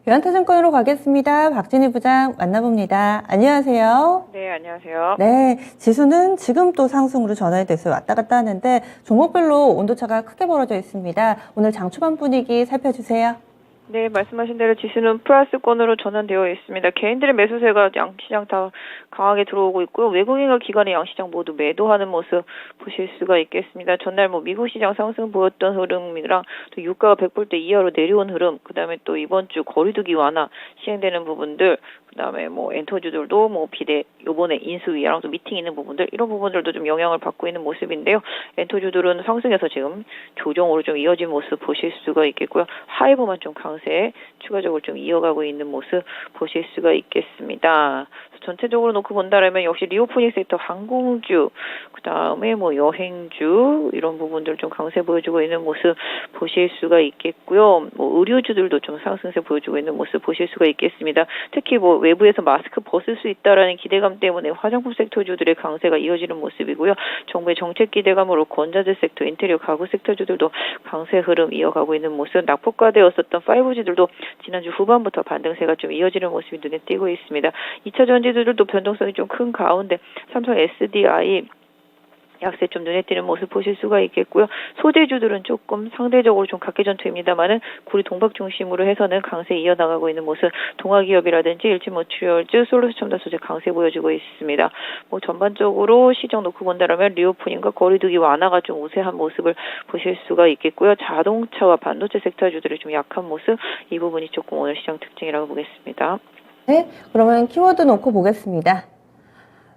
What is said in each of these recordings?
유한타증권으로 가겠습니다. 박진희 부장 만나봅니다. 안녕하세요. 네, 안녕하세요. 네, 지수는 지금 또 상승으로 전환이 돼서 왔다 갔다 하는데 종목별로 온도차가 크게 벌어져 있습니다. 오늘 장 초반 분위기 살펴주세요. 네, 말씀하신 대로 지수는 플러스권으로 전환되어 있습니다. 개인들의 매수세가 양시장 다 강하게 들어오고 있고요. 외국인과 기관의 양시장 모두 매도하는 모습 보실 수가 있겠습니다. 전날 미국 시장 상승 보였던 흐름이랑 또 유가가 100불대 이하로 내려온 흐름, 그다음에 또 이번 주 거리두기 완화 시행되는 부분들, 그다음에 엔터주들도 비대 요번에 인수위랑 또 미팅 있는 부분들, 이런 부분들도 좀 영향을 받고 있는 모습인데요. 엔터주들은 상승해서 지금 조정으로 좀 이어진 모습 보실 수가 있겠고요. 하이브만 좀 강세 추가적으로 좀 이어가고 있는 모습 보실 수가 있겠습니다. 전체적으로 놓고 본다면 역시 리오프닝 섹터, 항공주, 그다음에 여행주 이런 부분들 좀 강세 보여주고 있는 모습 보실 수가 있겠고요. 의류주들도 좀 상승세 보여주고 있는 모습 보실 수가 있겠습니다. 특히 외부에서 마스크 벗을 수 있다라는 기대감 때문에 화장품 섹터주들의 강세가 이어지는 모습이고요. 정부의 정책 기대감으로 건자재 섹터, 인테리어 가구 섹터주들도 강세 흐름 이어가고 있는 모습, 낙폭과대였었던 5G들도 지난주 후반부터 반등세가 좀 이어지는 모습이 눈에 띄고 있습니다. 2차 전지들도 변동성이 좀 큰 가운데 삼성 SDI 약세 좀 눈에 띄는 모습 보실 수가 있겠고요. 소재주들은 조금 상대적으로 좀 각계전투입니다만은 구리 동박 중심으로 해서는 강세 이어나가고 있는 모습, 동아기업이라든지 일진머티리얼즈, 솔루스첨단 소재 강세 보여주고 있습니다. 전반적으로 시장 놓고 본다면 리오프닝과 거리두기 완화가 좀 우세한 모습을 보실 수가 있겠고요. 자동차와 반도체 섹터주들이 좀 약한 모습, 이 부분이 조금 오늘 시장 특징이라고 보겠습니다. 네, 그러면 키워드 놓고 보겠습니다.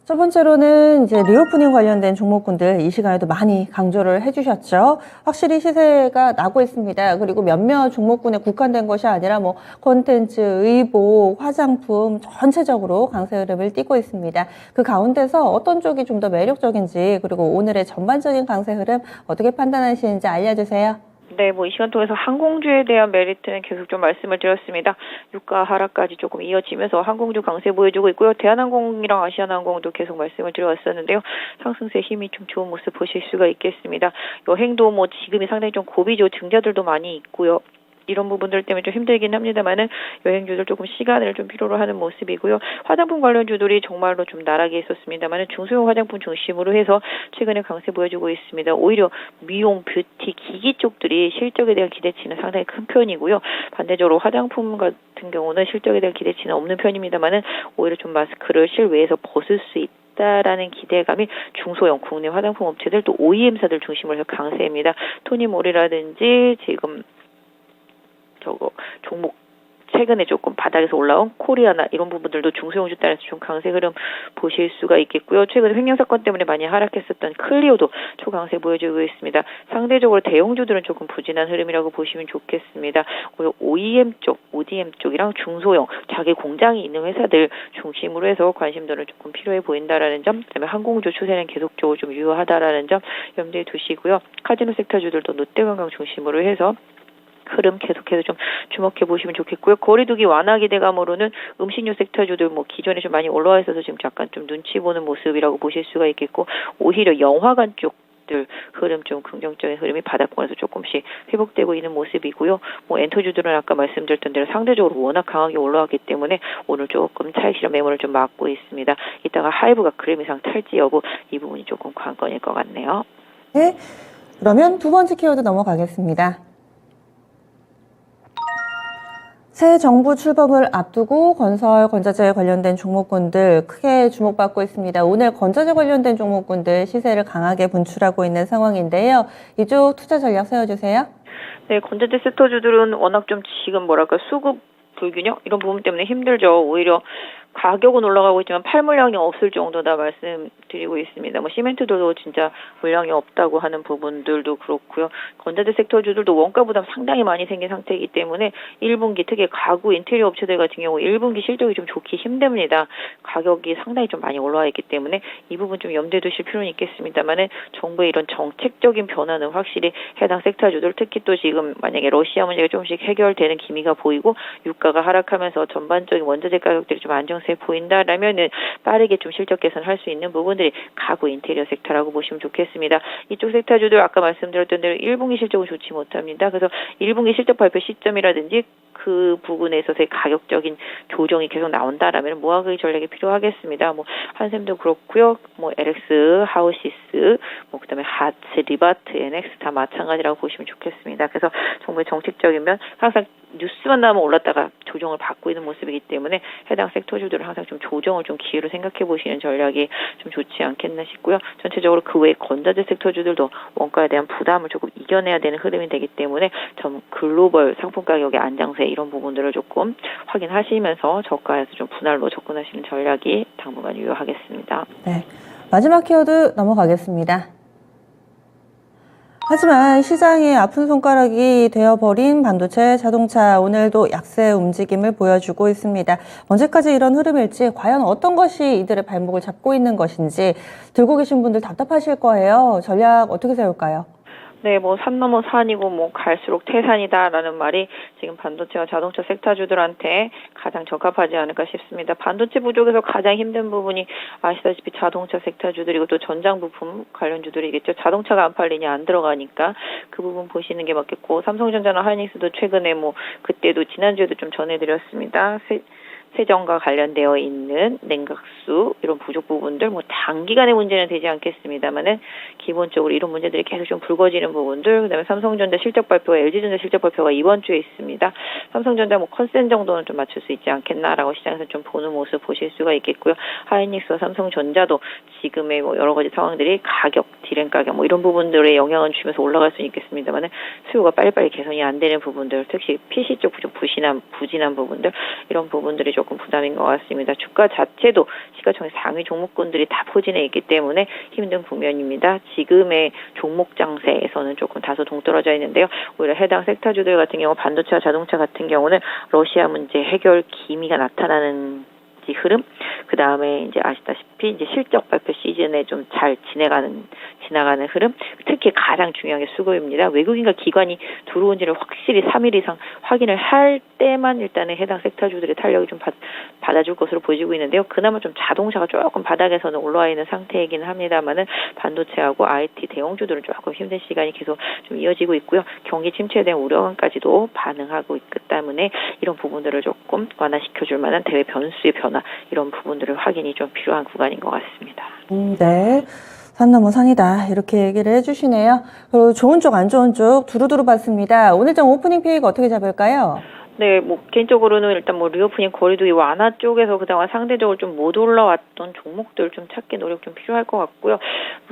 첫 번째로는 이제 리오프닝 관련된 종목군들 이 시간에도 많이 강조를 해주셨죠. 확실히 시세가 나고 있습니다. 그리고 몇몇 종목군에 국한된 것이 아니라 콘텐츠, 의복, 화장품 전체적으로 강세 흐름을 띠고 있습니다. 그 가운데서 어떤 쪽이 좀 더 매력적인지, 그리고 오늘의 전반적인 강세 흐름 어떻게 판단하시는지 알려주세요. 네, 이 시간 통해서 항공주에 대한 메리트는 계속 좀 말씀을 드렸습니다. 유가 하락까지 조금 이어지면서 항공주 강세 보여주고 있고요. 대한항공이랑 아시아나항공도 계속 말씀을 드려왔었는데요. 상승세 힘이 좀 좋은 모습 보실 수가 있겠습니다. 여행도 지금이 상당히 좀 고비죠. 증자들도 많이 있고요. 이런 부분들 때문에 좀 힘들긴 합니다만은 여행주들 조금 시간을 좀 필요로 하는 모습이고요. 화장품 관련주들이 정말로 좀 나락에 있었습니다만은 중소형 화장품 중심으로 해서 최근에 강세 보여주고 있습니다. 오히려 미용, 뷰티, 기기 쪽들이 실적에 대한 기대치는 상당히 큰 편이고요. 반대적으로 화장품 같은 경우는 실적에 대한 기대치는 없는 편입니다만은 오히려 좀 마스크를 실외에서 벗을 수 있다 라는 기대감이 중소형 국내 화장품 업체들, 또 OEM사들 중심으로 해서 강세입니다. 토니모리라든지 지금 종목 최근에 조금 바닥에서 올라온 코리아나 이런 부분들도 중소형주 따라서 좀 강세 흐름 보실 수가 있겠고요. 최근 횡령사건 때문에 많이 하락했었던 클리오도 초강세 보여주고 있습니다. 상대적으로 대형주들은 조금 부진한 흐름이라고 보시면 좋겠습니다. OEM 쪽, ODM 쪽이랑 중소형, 자기 공장이 있는 회사들 중심으로 해서 관심도는 조금 필요해 보인다라는 점, 그다음에 항공주 추세는 계속적으로 좀 유효하다라는 점 염두에 두시고요. 카지노 섹터주들도 롯데관광 중심으로 해서 흐름 계속해서 좀 주목해 보시면 좋겠고요. 거리두기 완화 기대감으로는 음식료 섹터주들 기존에 좀 많이 올라와 있어서 지금 약간 좀 눈치 보는 모습이라고 보실 수가 있겠고, 오히려 영화관 쪽들 흐름 좀 긍정적인 흐름이 바닥권에서 조금씩 회복되고 있는 모습이고요. 엔터주들은 아까 말씀드렸던 대로 상대적으로 워낙 강하게 올라왔기 때문에 오늘 조금 차익 실현 매물을 좀 막고 있습니다. 이따가 하이브가 그램 이상 탈지 여부, 이 부분이 조금 관건일 것 같네요. 네, 그러면 두 번째 키워드 넘어가겠습니다. 새 정부 출범을 앞두고 건설, 건자재 관련된 종목군들 크게 주목받고 있습니다. 오늘 건자재 관련된 종목군들 시세를 강하게 분출하고 있는 상황인데요. 이쪽 투자 전략 세워주세요. 네, 건자재 섹터주들은 워낙 좀 지금 수급 불균형 이런 부분 때문에 힘들죠. 오히려 가격은 올라가고 있지만 팔 물량이 없을 정도다 말씀드리고 있습니다. 시멘트도 진짜 물량이 없다고 하는 부분들도 그렇고요. 건자재 섹터주들도 원가 부담 상당히 많이 생긴 상태이기 때문에 1분기 특히 가구 인테리어 업체들 같은 경우 1분기 실적이 좀 좋기 힘듭니다. 가격이 상당히 좀 많이 올라와 있기 때문에 이 부분 좀 염두에 두실 필요는 있겠습니다만은 정부의 이런 정책적인 변화는 확실히 해당 섹터주들, 특히 또 지금 만약에 러시아 문제가 조금씩 해결되는 기미가 보이고 유가가 하락하면서 전반적인 원자재 가격들이 좀 안정 안정세 보인다라면은 빠르게 좀 실적 개선할 수 있는 부분들이 가구 인테리어 섹터라고 보시면 좋겠습니다. 이쪽 섹터주들 아까 말씀드렸던 대로 1분기 실적은 좋지 못합니다. 그래서 1분기 실적 발표 시점이라든지 그 부분에 있어서의 가격적인 조정이 계속 나온다라면 모아가기 전략이 필요하겠습니다. 뭐 한샘도 그렇고요. 뭐 LX, 하우시스, 뭐 그다음에 하츠, 리바트, NX 다 마찬가지라고 보시면 좋겠습니다. 그래서 정부의 정책적인 면 항상 뉴스만 나오면 올랐다가 조정을 받고 있는 모습이기 때문에 해당 섹터주들은 항상 좀 조정을 좀 기회로 생각해 보시는 전략이 좀 좋지 않겠나 싶고요. 전체적으로 그 외에 건자재 섹터주들도 원가에 대한 부담을 조금 이겨내야 되는 흐름이 되기 때문에 좀 글로벌 상품 가격의 안정세 이런 부분들을 조금 확인하시면서 저가에서 좀 분할로 접근하시는 전략이 당분간 유효하겠습니다. 네, 마지막 키워드 넘어가겠습니다. 하지만 시장의 아픈 손가락이 되어버린 반도체 자동차 오늘도 약세 움직임을 보여주고 있습니다. 언제까지 이런 흐름일지 과연 어떤 것이 이들의 발목을 잡고 있는 것인지 들고 계신 분들 답답하실 거예요. 전략 어떻게 세울까요? 네, 뭐 산 넘어 산이고 뭐 갈수록 태산이다라는 말이 지금 반도체와 자동차 섹터주들한테 가장 적합하지 않을까 싶습니다. 반도체 부족에서 가장 힘든 부분이 아시다시피 자동차 섹터주들이고 또 전장 부품 관련주들이겠죠. 자동차가 안 팔리냐 안 들어가니까 그 부분 보시는 게 맞겠고 삼성전자나 하이닉스도 최근에 뭐 그때도 지난주에도 좀 전해드렸습니다. 세정과 관련되어 있는 냉각수 이런 부족 부분들 뭐 단기간의 문제는 되지 않겠습니다만은 기본적으로 이런 문제들이 계속 좀 불거지는 부분들 그다음에 삼성전자 실적 발표와 LG전자 실적 발표가 이번 주에 있습니다. 삼성전자 뭐 컨센 정도는 좀 맞출 수 있지 않겠나라고 시장에서 좀 보는 모습 보실 수가 있겠고요. 하이닉스와 삼성전자도 지금의 뭐 여러 가지 상황들이 가격, 디램 가격 뭐 이런 부분들에 영향을 주면서 올라갈 수는 있겠습니다만은 수요가 빨리빨리 개선이 안 되는 부분들 특히 PC 쪽 좀 부진한 부분들 이런 부분들이 조금 부담인 것 같습니다. 주가 자체도 시가총액 상위 종목군들이 다 포진해 있기 때문에 힘든 국면입니다. 지금의 종목 장세에서는 조금 다소 동떨어져 있는데요. 오히려 해당 섹터주들 같은 경우 반도체와 자동차 같은 경우는 러시아 문제 해결 기미가 나타나는 흐름, 그 다음에 이제 아시다시피 이제 실적 발표 시즌에 좀 잘 지나가는 흐름, 특히 가장 중요한 게 수급입니다. 외국인과 기관이 들어온지를 확실히 3일 이상 확인을 할 때만 일단은 해당 섹터주들의 탄력이 좀 받아줄 것으로 보이고 있는데요. 그나마 좀 자동차가 조금 바닥에서는 올라와 있는 상태이긴 합니다만은 반도체하고 IT 대형주들은 조금 힘든 시간이 계속 좀 이어지고 있고요. 경기 침체에 대한 우려감까지도 반응하고 있기 때문에 이런 부분들을 조금 완화시켜줄 만한 대외 변수의 변화 이런 부분들을 확인이 좀 필요한 구간인 것 같습니다. 네. 산 넘어 산이다. 이렇게 얘기를 해주시네요. 그리고 좋은 쪽, 안 좋은 쪽 두루두루 봤습니다. 오늘 장 오프닝 페이가 어떻게 잡을까요? 네, 뭐 개인적으로는 일단 뭐 리오프닝 거리두기 완화 쪽에서 그동안 상대적으로 좀 못 올라왔던 종목들 좀 찾기 노력 좀 필요할 것 같고요.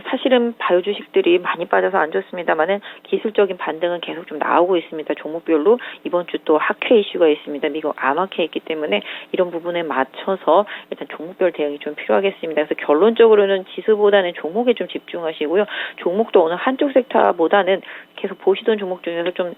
사실은 바이오 주식들이 많이 빠져서 안 좋습니다만은 기술적인 반등은 계속 좀 나오고 있습니다. 종목별로 이번 주 또 학회 이슈가 있습니다. 미국 암학회 있기 때문에 이런 부분에 맞춰서 일단 종목별 대응이 좀 필요하겠습니다. 그래서 결론적으로는 지수보다는 종목에 좀 집중하시고요. 종목도 어느 한쪽 섹터보다는 계속 보시던 종목 중에서 좀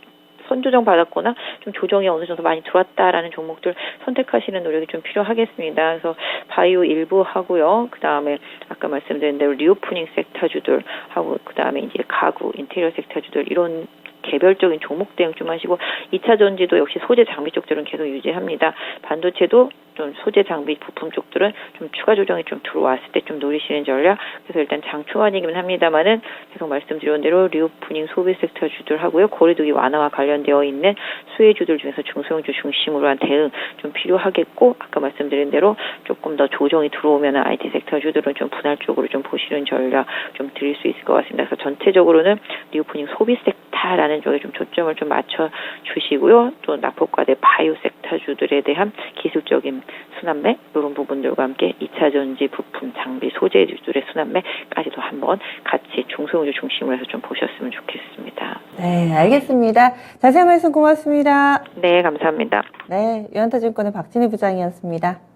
선조정 받았거나 좀 조정이 어느 정도 많이 들어왔다라는 종목들 선택하시는 노력이 좀 필요하겠습니다. 그래서 바이오 일부 하고요. 그 다음에 아까 말씀드린 대로 리오프닝 섹터주들 하고 그 다음에 이제 가구, 인테리어 섹터주들 이런 개별적인 종목 대응 좀 하시고 2차 전지도 역시 소재 장비 쪽들은 계속 유지합니다. 반도체도 좀 소재 장비 부품 쪽들은 좀 추가 조정이 좀 들어왔을 때 좀 노리시는 전략. 그래서 일단 장 초반이긴 합니다만은 계속 말씀드린 대로 리오프닝 소비 섹터주들 하고요. 거리두기 완화와 관련되어 있는 수혜주들 중에서 중소형주 중심으로 한 대응 좀 필요하겠고 아까 말씀드린 대로 조금 더 조정이 들어오면 IT 섹터주들은 좀 분할 쪽으로 좀 보시는 전략 좀 드릴 수 있을 것 같습니다. 그래서 전체적으로는 리오프닝 소비 섹터라는 쪽에 좀 초점을 좀 맞춰 주시고요. 또 낙폭과대 바이오 섹터주들에 대한 기술적인 순환매 이런 부분들과 함께 2차 전지 부품 장비 소재주들의 순환매까지도 한번 같이 중소형주 중심으로 해서 좀 보셨으면 좋겠습니다. 네, 알겠습니다. 자세한 말씀 고맙습니다. 네, 감사합니다. 네, 유한타증권의 박진희 부장이었습니다.